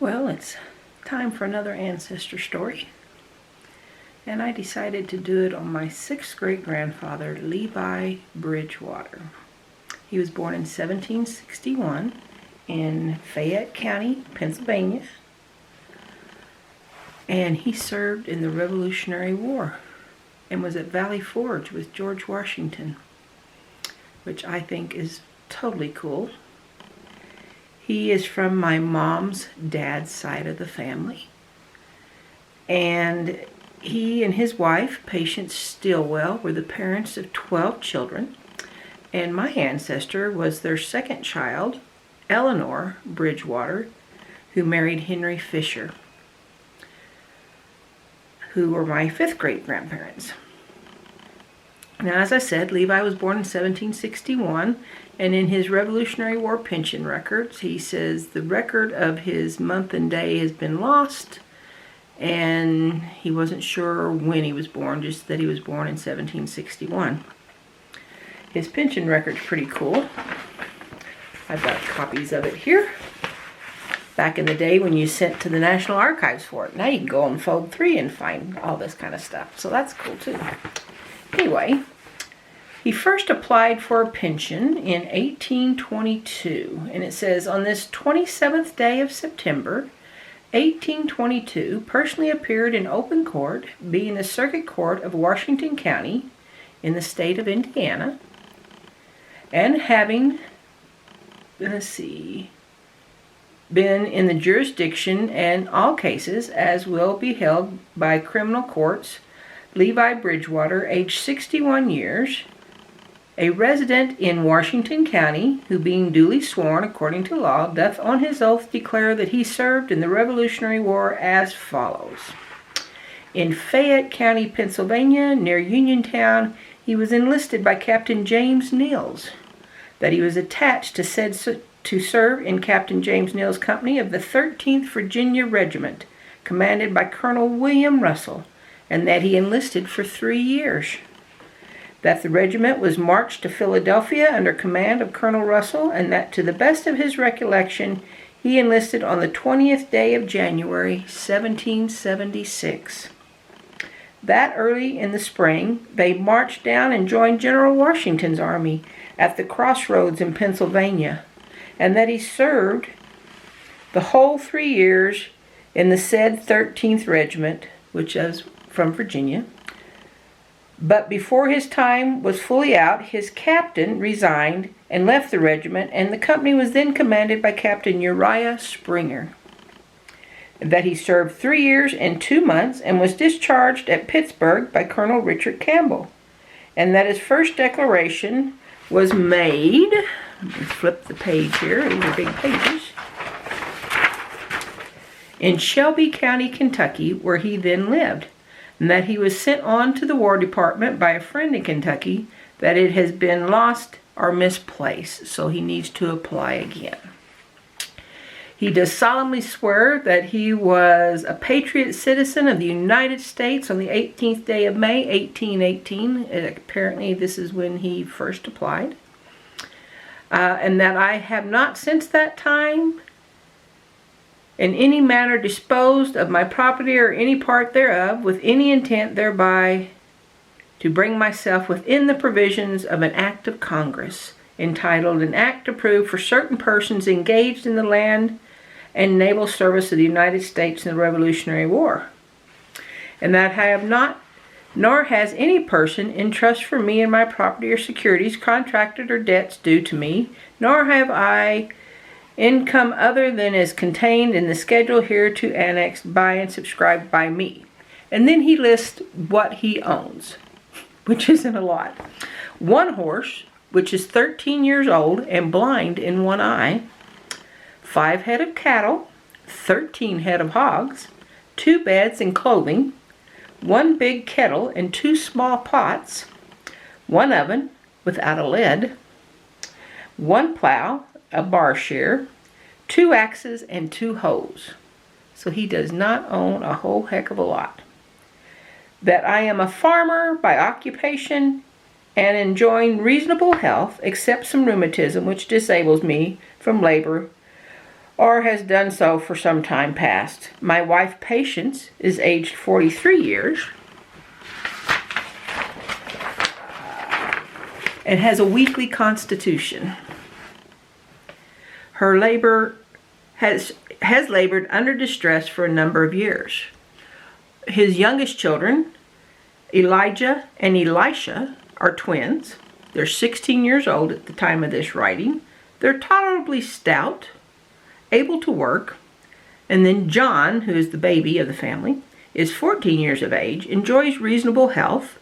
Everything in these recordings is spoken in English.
Well, it's time for another ancestor story. And I decided to do it on my 6th great-grandfather, Levi Bridgewater. He was born in 1761 in Fayette County, Pennsylvania. And he served in the Revolutionary War and was at Valley Forge with George Washington, which I think is totally cool. He is from my mom's dad's side of the family. And he and his wife, Patience Stillwell, were the parents of 12 children. And my ancestor was their second child, Eleanor Bridgewater, who married Henry Fisher, who were my 5th great-grandparents. Now, as I said, Levi was born in 1761, and in his Revolutionary War pension records, he says the record of his month and day has been lost, and he wasn't sure when he was born, just that he was born in 1761. His pension record's pretty cool. I've got copies of it here. Back in the day when you sent to the National Archives for it. Now you can go on Fold 3 and find all this kind of stuff, so that's cool too. Anyway, he first applied for a pension in 1822, and it says, on this 27th day of September, 1822, personally appeared in open court, being the Circuit Court of Washington County in the state of Indiana, and having, been in the jurisdiction and all cases, as will be held by criminal courts, Levi Bridgewater, age 61 years, a resident in Washington County, who being duly sworn according to law, doth on his oath declare that he served in the Revolutionary War as follows. In Fayette County, Pennsylvania, near Uniontown, he was enlisted by Captain James Neal's, that he was attached to serve in Captain James Neal's company of the 13th Virginia Regiment, commanded by Colonel William Russell, and that he enlisted for 3 years. That the regiment was marched to Philadelphia under command of Colonel Russell, and that to the best of his recollection, he enlisted on the 20th day of January, 1776. That early in the spring, they marched down and joined General Washington's army at the crossroads in Pennsylvania, and that he served the whole 3 years in the said 13th Regiment, which is from Virginia. But before his time was fully out, his captain resigned and left the regiment, and the company was then commanded by Captain Uriah Springer. That he served 3 years and 2 months and was discharged at Pittsburgh by Colonel Richard Campbell, and that his first declaration was made, let me flip the page here, these are big pages, in Shelby County, Kentucky, where he then lived, and that he was sent on to the War Department by a friend in Kentucky, that it has been lost or misplaced, so he needs to apply again. He does solemnly swear that he was a patriot citizen of the United States on the 18th day of May, 1818. Apparently this is when he first applied. And that I have not since that time in any manner disposed of my property or any part thereof with any intent thereby to bring myself within the provisions of an act of Congress entitled An Act Approved for Certain Persons Engaged in the Land and Naval Service of the United States in the Revolutionary War. And that I have not, nor has any person in trust for me and my property or securities contracted or debts due to me, nor have I income other than is contained in the schedule hereto annexed by and subscribed by me. And then he lists what he owns, which isn't a lot. 1 horse, which is 13 years old and blind in 1 eye, 5 head of cattle, 13 head of hogs, 2 beds and clothing, 1 big kettle and 2 small pots, 1 oven without a lid, 1 plow, a bar shear, 2 axes, and 2 hoes. So he does not own a whole heck of a lot. That I am a farmer by occupation and enjoying reasonable health, except some rheumatism which disables me from labor or has done so for some time past. My wife, Patience, is aged 43 years and has a weakly constitution. Her labor has labored under distress for a number of years. His youngest children, Elijah and Elisha, are twins. They're 16 years old at the time of this writing. They're tolerably stout, able to work. And then John, who is the baby of the family, is 14 years of age, enjoys reasonable health.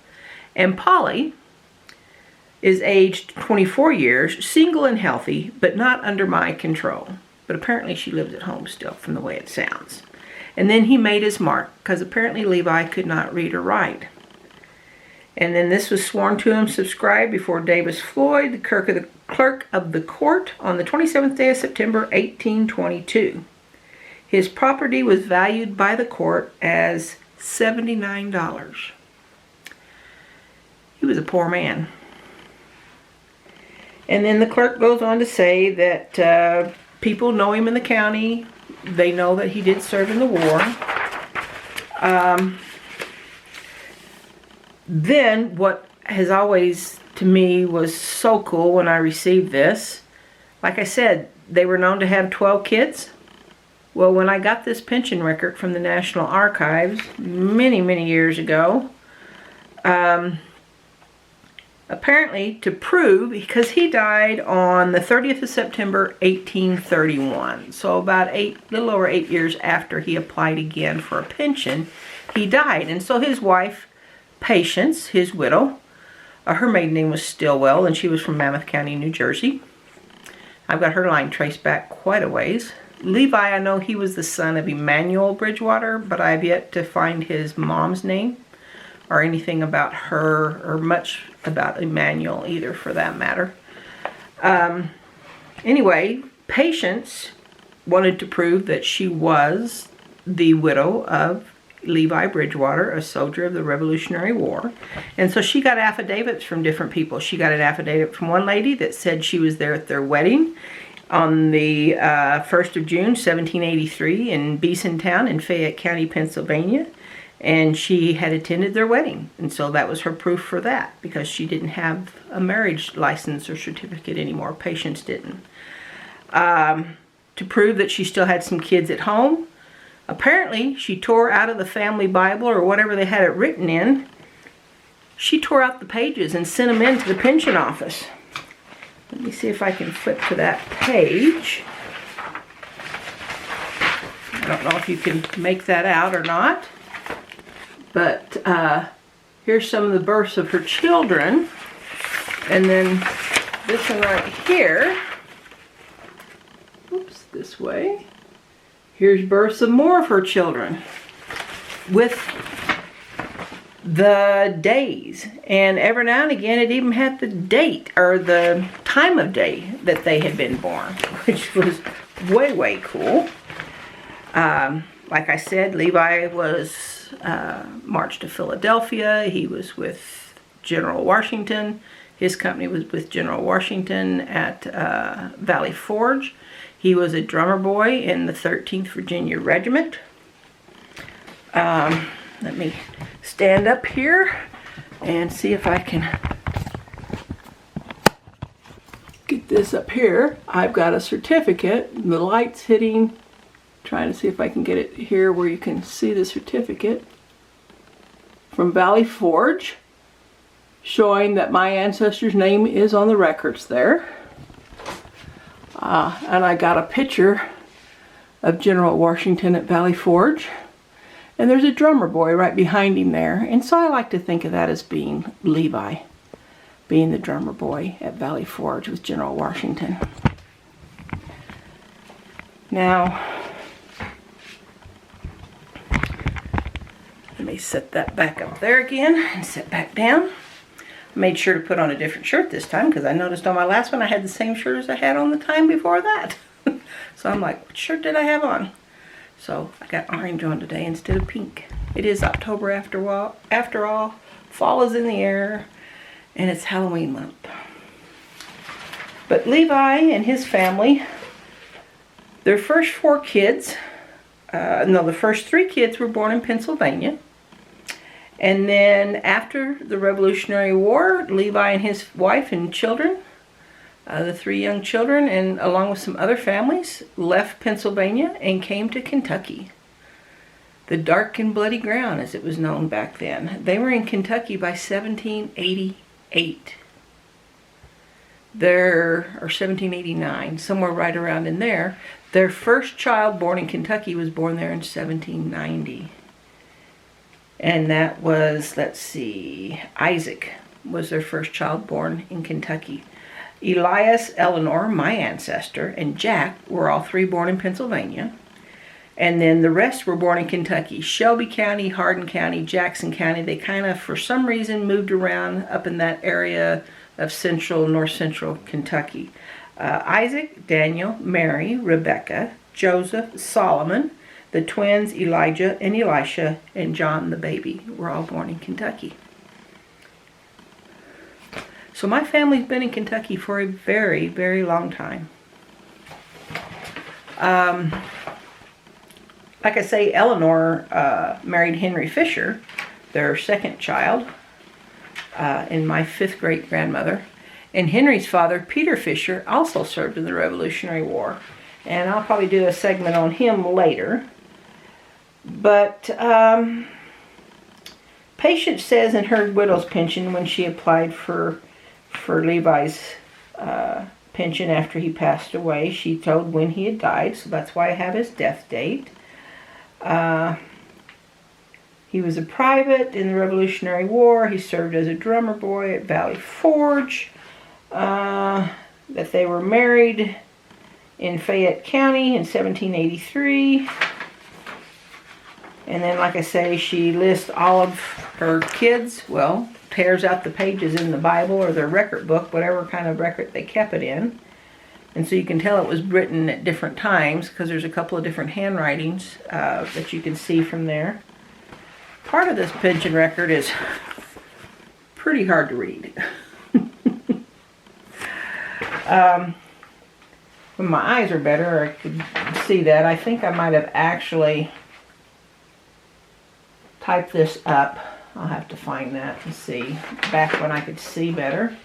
And Polly is aged 24 years, single and healthy, but not under my control. But apparently she lives at home still, from the way it sounds. And then he made his mark, because apparently Levi could not read or write. And then this was sworn to him, subscribed before Davis Floyd, the clerk of the court, on the 27th day of September, 1822. His property was valued by the court as $79. He was a poor man. And then the clerk goes on to say that people know him in the county. They know that he did serve in the war. Then what has always, to me, was so cool when I received this, like I said, they were known to have 12 kids. Well, when I got this pension record from the National Archives many, many years ago, apparently to prove, because he died on the 30th of September, 1831. So about little over 8 years after he applied again for a pension, he died. And so his wife, Patience, his widow, her maiden name was Stillwell, and she was from Mammoth County, New Jersey. I've got her line traced back quite a ways. Levi, I know he was the son of Emmanuel Bridgewater, but I've yet to find his mom's name or anything about her, or much about Emmanuel either, for that matter. Anyway, Patience wanted to prove that she was the widow of Levi Bridgewater, a soldier of the Revolutionary War. And so she got affidavits from different people. She got an affidavit from one lady that said she was there at their wedding on the 1st of June, 1783 in Beeson Town in Fayette County, Pennsylvania. And she had attended their wedding. And so that was her proof for that, because she didn't have a marriage license or certificate anymore. Patience didn't. To prove that she still had some kids at home, apparently she tore out of the family Bible, or whatever they had it written in. She tore out the pages and sent them in to the pension office. Let me see if I can flip to that page. I don't know if you can make that out or not. But here's some of the births of her children. And then this one right here. Oops, this way. Here's births of more of her children with the days. And every now and again it even had the date, or the time of day that they had been born, which was way, way cool. Like I said, Levi was marched to Philadelphia. He was with General Washington. His company was with General Washington at Valley Forge. He was a drummer boy in the 13th Virginia Regiment. Let me stand up here and see if I can get this up here. I've got a certificate. The light's hitting. Trying to see if I can get it here where you can see the certificate from Valley Forge, showing that my ancestor's name is on the records there. And I got a picture of General Washington at Valley Forge. And there's a drummer boy right behind him there. And so I like to think of that as being Levi, being the drummer boy at Valley Forge with General Washington. Now, let me set that back up there again and sit back down. I made sure to put on a different shirt this time, because I noticed on my last one I had the same shirt as I had on the time before that. So I'm like, what shirt did I have on? So I got orange on today instead of pink. It is October after all. Fall is in the air, and it's Halloween month. But Levi and his family Their first four kids, the first three kids were born in Pennsylvania. And then after the Revolutionary War, Levi and his wife and children, the three young children, and along with some other families, left Pennsylvania and came to Kentucky. The dark and bloody ground, as it was known back then. They were in Kentucky by 1788. Or 1789, somewhere right around in there. Their first child born in Kentucky was born there in 1790. And that was, Isaac was their first child born in Kentucky. Elias, Eleanor, my ancestor, and Jack were all three born in Pennsylvania. And then the rest were born in Kentucky. Shelby County, Hardin County, Jackson County. They kind of, for some reason, moved around up in that area of north central Kentucky. Isaac, Daniel, Mary, Rebecca, Joseph, Solomon, the twins, Elijah and Elisha, and John the baby were all born in Kentucky. So my family's been in Kentucky for a very, very long time. Like I say, Eleanor married Henry Fisher, their second child, and my fifth great-grandmother. And Henry's father, Peter Fisher, also served in the Revolutionary War. And I'll probably do a segment on him later. But Patience says in her widow's pension when she applied for Levi's pension after he passed away, she told when he had died, so that's why I have his death date. He was a private in the Revolutionary War. He served as a drummer boy at Valley Forge. That they were married in Fayette County in 1783. And then, like I say, she lists all of her kids. Well, tears out the pages in the Bible or their record book, whatever kind of record they kept it in. And so you can tell it was written at different times because there's a couple of different handwritings that you can see from there. Part of this pension record is pretty hard to read. When my eyes are better, I could see that. I think I might have actually typed this up. I'll have to find that and see. Back when I could see better.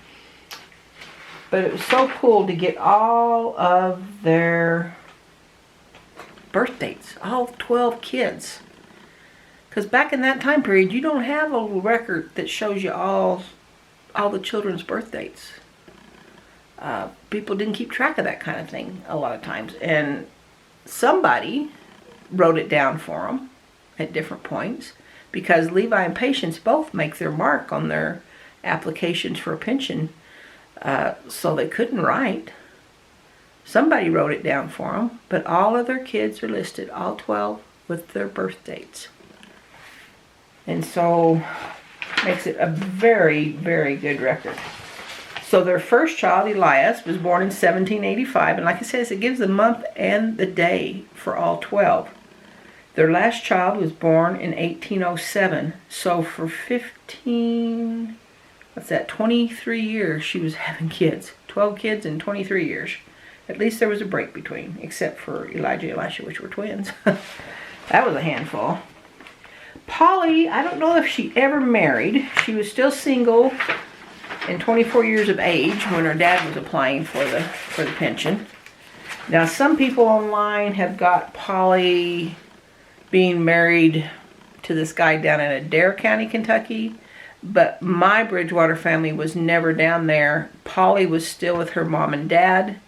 But it was so cool to get all of their birth dates. All 12 kids. Because back in that time period, you don't have a record that shows you all the children's birth dates. People didn't keep track of that kind of thing a lot of times. And somebody wrote it down for them at different points. Because Levi and Patience both make their mark on their applications for a pension. So they couldn't write. Somebody wrote it down for them. But all of their kids are listed, all 12, with their birth dates. And so makes it a very, very good record. So their first child, Elias, was born in 1785. And like I said, it gives the month and the day for all 12. Their last child was born in 1807. So for 23 years she was having kids. 12 kids in 23 years. At least there was a break between, except for Elijah and Elisha, which were twins. That was a handful. Polly, I don't know if she ever married. She was still single and 24 years of age when her dad was applying for the pension. Now, some people online have got Polly being married to this guy down in Adair County, Kentucky. But my Bridgewater family was never down there. Polly was still with her mom and dad.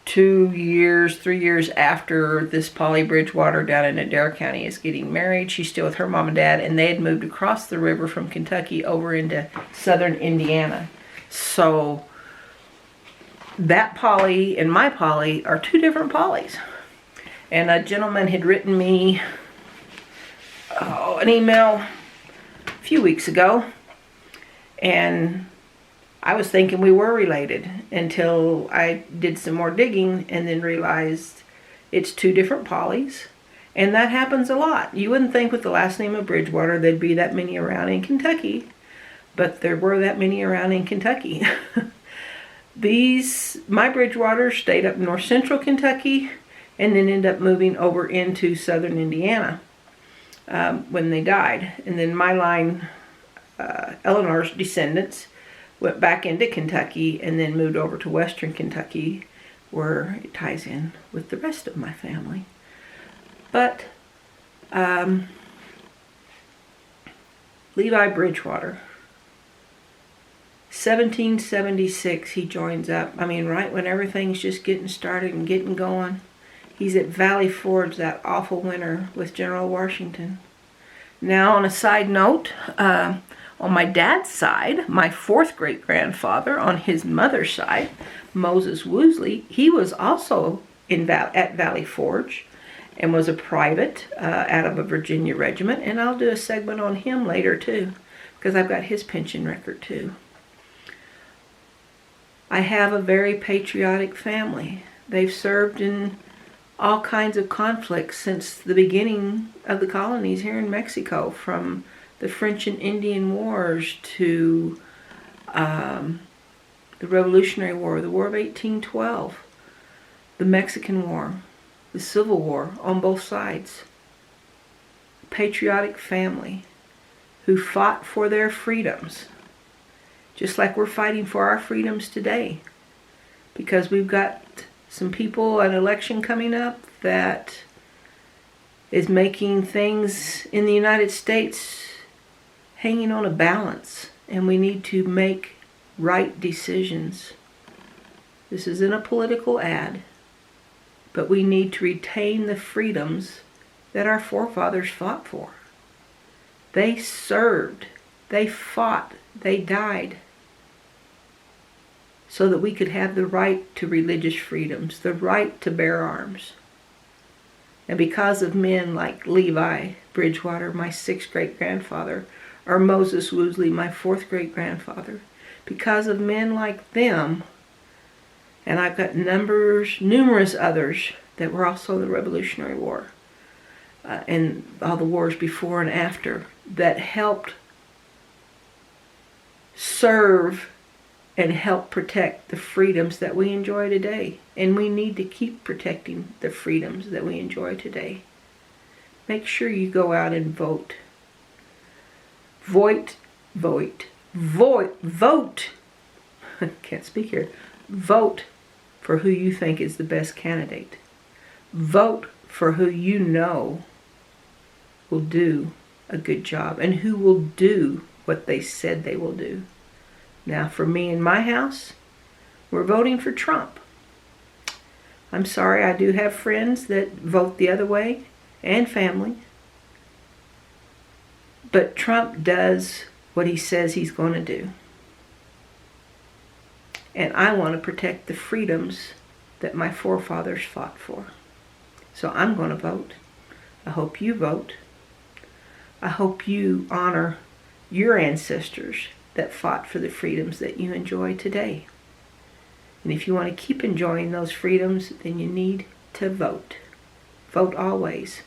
3 years after this Polly Bridgewater down in Adair County is getting married, she's still with her mom and dad, and they had moved across the river from Kentucky over into southern Indiana. So that Polly and my Polly are two different Pollys. And a gentleman had written me an email a few weeks ago, and I was thinking we were related until I did some more digging and then realized it's two different Pollys. And that happens a lot. You wouldn't think with the last name of Bridgewater there'd be that many around in Kentucky, but there were that many around in Kentucky. My Bridgewater stayed up north central Kentucky and then ended up moving over into southern Indiana when they died. And then my line, Eleanor's descendants, went back into Kentucky and then moved over to western Kentucky, where it ties in with the rest of my family. But Levi Bridgewater, 1776, he joins up. I mean, right when everything's just getting started and getting going. He's at Valley Forge that awful winter with General Washington. Now, on a side note, on my dad's side, my fourth great-grandfather, on his mother's side, Moses Woosley, he was also at Valley Forge and was a private out of a Virginia regiment. And I'll do a segment on him later, too, because I've got his pension record, too. I have a very patriotic family. They've served in all kinds of conflicts since the beginning of the colonies here in Mexico, from the French and Indian Wars to the Revolutionary War, the War of 1812, the Mexican War, the Civil War on both sides. Patriotic family who fought for their freedoms, just like we're fighting for our freedoms today, because we've got some people, an election coming up that is making things in the United States hanging on a balance, and we need to make right decisions. This isn't a political ad, but we need to retain the freedoms that our forefathers fought for. They served, they fought, they died, so that we could have the right to religious freedoms, the right to bear arms. And because of men like Levi Bridgewater, my sixth great-grandfather, or Moses Woosley, my fourth great-grandfather, because of men like them, and I've got numerous others that were also in the Revolutionary War, and all the wars before and after, that helped serve and help protect the freedoms that we enjoy today. And we need to keep protecting the freedoms that we enjoy today. Make sure you go out and vote. Vote. Can't speak here. Vote for who you think is the best candidate. Vote for who you know will do a good job and who will do what they said they will do. Now, for me in my house, we're voting for Trump. I'm sorry, I do have friends that vote the other way, and family. But Trump does what he says he's going to do. And I want to protect the freedoms that my forefathers fought for. So I'm going to vote. I hope you vote. I hope you honor your ancestors that fought for the freedoms that you enjoy today. And if you want to keep enjoying those freedoms, then you need to vote. Vote always.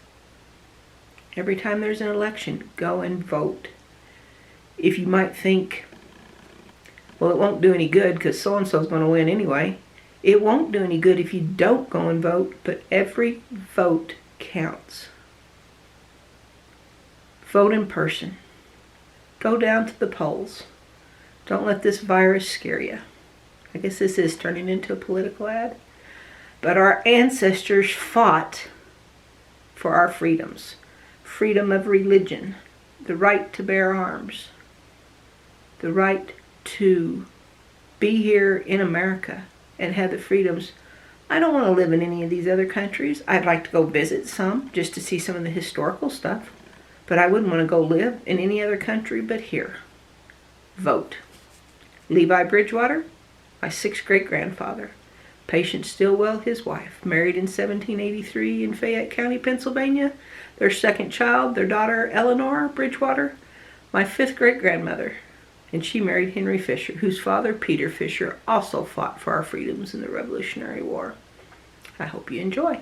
Every time there's an election, go and vote. If you might think, well, it won't do any good because so-and-so's going to win anyway. It won't do any good if you don't go and vote, but every vote counts. Vote in person. Go down to the polls. Don't let this virus scare you. I guess this is turning into a political ad. But our ancestors fought for our freedoms. Freedom of religion, the right to bear arms, the right to be here in America and have the freedoms. I don't want to live in any of these other countries. I'd like to go visit some just to see some of the historical stuff. But I wouldn't want to go live in any other country but here. Vote. Levi Bridgewater, my sixth great-grandfather. Patience Stillwell, his wife, married in 1783 in Fayette County, Pennsylvania. Their second child, their daughter Eleanor Bridgewater, my fifth great-grandmother. And she married Henry Fisher, whose father, Peter Fisher, also fought for our freedoms in the Revolutionary War. I hope you enjoy.